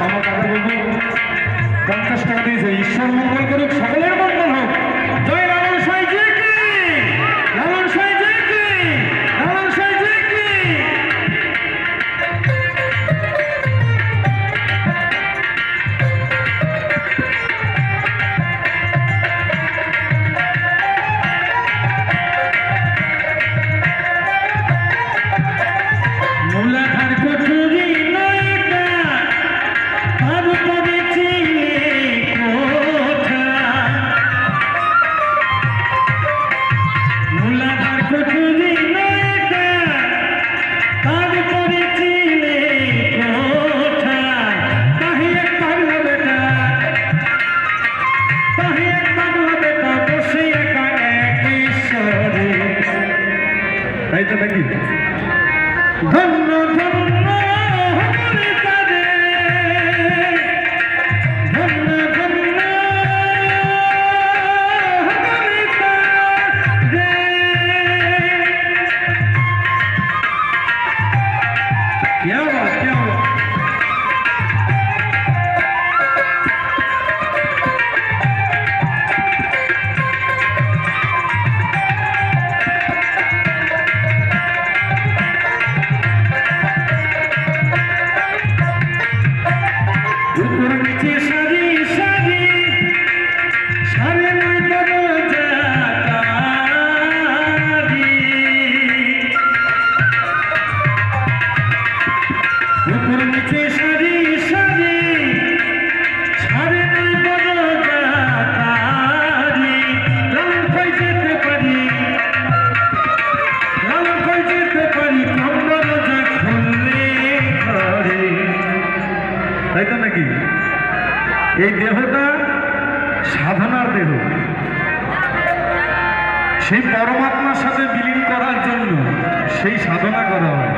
আমার কথা বলবো 50 টাকা দিয়েছে। ঈশ্বর মঙ্গল করুক, সকলের মঙ্গল হোক। জয় লালন সাঁই জি কি, লালন সাঁই জি কি, লালন সাঁই জি কি। মূলাধার কচুরি তাই তো নাকি? ধন্য ধন্য क्या बात, क्या बात। ऊपर नीचे सारी सारी सारे में बदल जाता ऊपर नीचे सारी सारी सारे में बदल जाता लालन कोई जेते पारी, लालन कोई जेते पारी कमर जा खुलले घरे। তাই তো নাকি? এই দেহটা সাধনার দেহ, সেই পরমাত্মার সাথে বিলীন করার জন্য সেই সাধনা করা হয়।